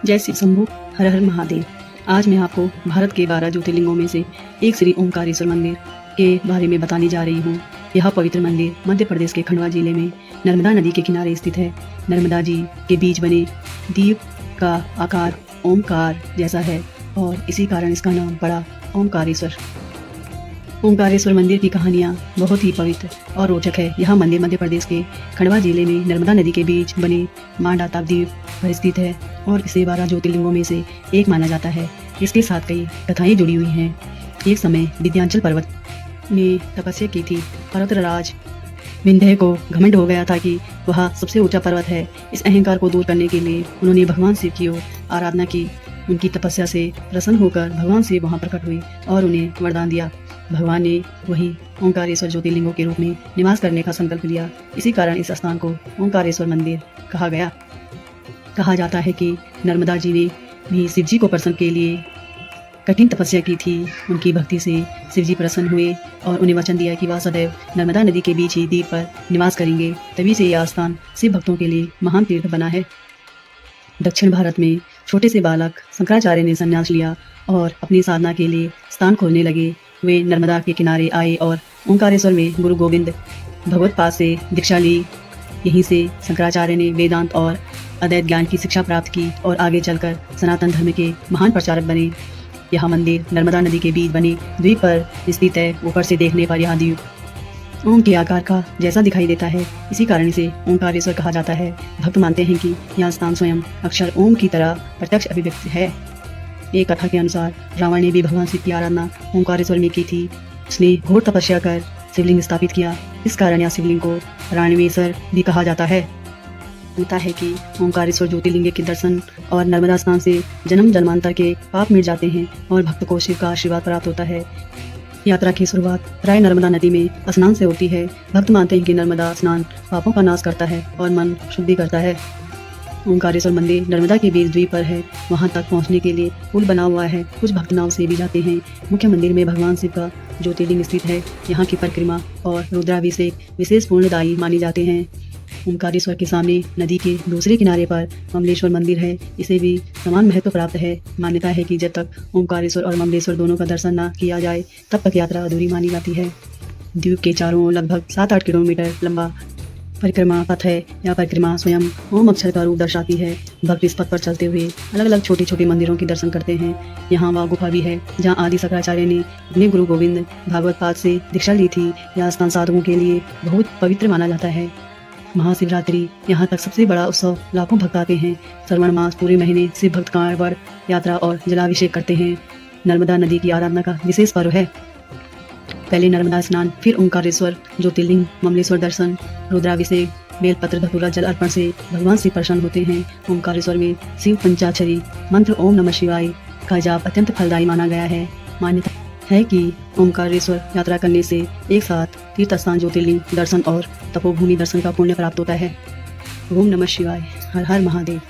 जय श्री शंभू, हर हर महादेव। आज मैं आपको भारत के 12 ज्योतिर्लिंगों में से एक श्री ओंकारेश्वर मंदिर के बारे में बताने जा रही हूँ। यह पवित्र मंदिर मध्य प्रदेश के खंडवा जिले में नर्मदा नदी के किनारे स्थित है। नर्मदा जी के बीच बने द्वीप का आकार ओंकार जैसा है और इसी कारण इसका नाम पड़ा ओंकारेश्वर। ओंकारेश्वर मंदिर की कहानियाँ बहुत ही पवित्र और रोचक है। यह मंदिर मध्य प्रदेश के खंडवा जिले में नर्मदा नदी के बीच बने मांडाताप द्वीप पर स्थित है और इसे 12 ज्योतिर्लिंगों में से एक माना जाता है। इसके साथ कई कथाएं जुड़ी हुई हैं। एक समय विंध्याचल पर्वत ने तपस्या की थी। पर्वतराज विंध्य को घमंड हो गया था कि वह सबसे ऊंचा पर्वत है। इस अहंकार को दूर करने के लिए उन्होंने भगवान शिव की ओर आराधना की। उनकी तपस्या से प्रसन्न होकर भगवान शिव वहां प्रकट हुए और उन्हें वरदान दिया। भगवान ने वही ओंकारेश्वर ज्योतिर्लिंगों के रूप में निवास करने का संकल्प लिया। इसी कारण इस स्थान को ओंकारेश्वर मंदिर कहा गया। कहा जाता है कि नर्मदा जी ने भी शिव जी को प्रसन्न के लिए कठिन तपस्या की थी। उनकी भक्ति से शिव जी प्रसन्न हुए और उन्हें वचन दिया कि वह सदैव नर्मदा नदी के बीच ही द्वीप पर निवास करेंगे। तभी से यह स्थान शिव भक्तों के लिए महान तीर्थ बना है। दक्षिण भारत में छोटे से बालक शंकराचार्य ने संन्यास लिया और अपनी साधना के लिए स्थान खोजने लगे। वे नर्मदा के किनारे आए और ओंकारेश्वर में गुरु गोविंद भगवत्पाद से दीक्षा ली। यहीं से शंकराचार्य ने वेदांत और अद्वैत ज्ञान की शिक्षा प्राप्त की और आगे चलकर सनातन धर्म के महान प्रचारक बने। यह मंदिर नर्मदा नदी के बीच बने द्वीप पर स्थित है। ऊपर से देखने पर यह द्वीप ओम के आकार का जैसा दिखाई देता है। इसी कारण इसे ओंकारेश्वर कहा जाता है। भक्त मानते हैं कि यह स्थान स्वयं अक्षर ओम की तरह प्रत्यक्ष अभिव्यक्त है। एक कथा के अनुसार रावण ने भी भगवान शिव की आराधना ओंकारेश्वर में की थी। उसने घोर तपस्या कर शिवलिंग स्थापित किया। इस कारण यह शिवलिंग को राणवेश्वर भी कहा जाता है। होता है कि ओंकारेश्वर ज्योतिर्लिंग के दर्शन और नर्मदा स्नान से जन्म जन्मांतर के पाप मिट जाते हैं और भक्त को शिव का आशीर्वाद प्राप्त होता है। यात्रा की शुरुआत प्राय नर्मदा नदी में स्नान से होती है। भक्त मानते हैं कि नर्मदा स्नान पापों का नाश करता है और मन शुद्धि करता है। ओंकारेश्वर मंदिर नर्मदा के बीच द्वीप पर है। वहां तक पहुंचने के लिए पुल बना हुआ है। कुछ भक्त नाव से भी जाते हैं। मुख्य मंदिर में भगवान शिव का ज्योतिर्लिंग स्थित है। यहाँ की परिक्रमा और रुद्राभिषेक विशेष पुण्यदायी माने जाते हैं। ओंकारेश्वर के सामने नदी के दूसरे किनारे पर ममलेश्वर मंदिर है। इसे भी समान महत्व प्राप्त है। मान्यता है कि जब तक ओंकारेश्वर और ममलेश्वर दोनों का दर्शन न किया जाए तब तक यात्रा अधूरी मानी जाती है। द्वीप के चारों ओर लगभग 7-8 किलोमीटर लंबा परिक्रमा पथ है। यह परिक्रमा स्वयं ओम अक्षर का रूप दर्शाती है। भक्त इस पथ पर चलते हुए अलग अलग छोटे छोटे मंदिरों के दर्शन करते हैं। यहाँ वह गुफा भी है जहाँ आदि शंकराचार्य ने अपने गुरु गोविंद भागवतपाद से दीक्षा ली थी। यह स्थान साधुओं के लिए बहुत पवित्र माना जाता है। महाशिवरात्रि यहाँ तक सबसे बड़ा उत्सव। लाखों भक्त आते हैं। श्रवण मास पूरे महीने शिव भक्त कांवड़ यात्रा और जलाभिषेक करते हैं। नर्मदा नदी की आराधना का विशेष पर्व है। पहले नर्मदा स्नान, फिर ओंकारेश्वर ज्योतिर्लिंग, ममलेश्वर दर्शन, रुद्राभिषेक, बेलपत्र धतूरा जल अर्पण से भगवान शिव प्रसन्न होते हैं। ओंकारेश्वर में शिव पंचाक्षरी मंत्र ओम नमः शिवाय का जाप अत्यंत फलदायी माना गया है। मान्यता है कि ओंकारेश्वर यात्रा करने से एक साथ तीर्थ स्थान, ज्योतिर्लिंग दर्शन और तपोभूमि दर्शन का पुण्य प्राप्त होता है। ओम नमः शिवाय, हर हर महादेव।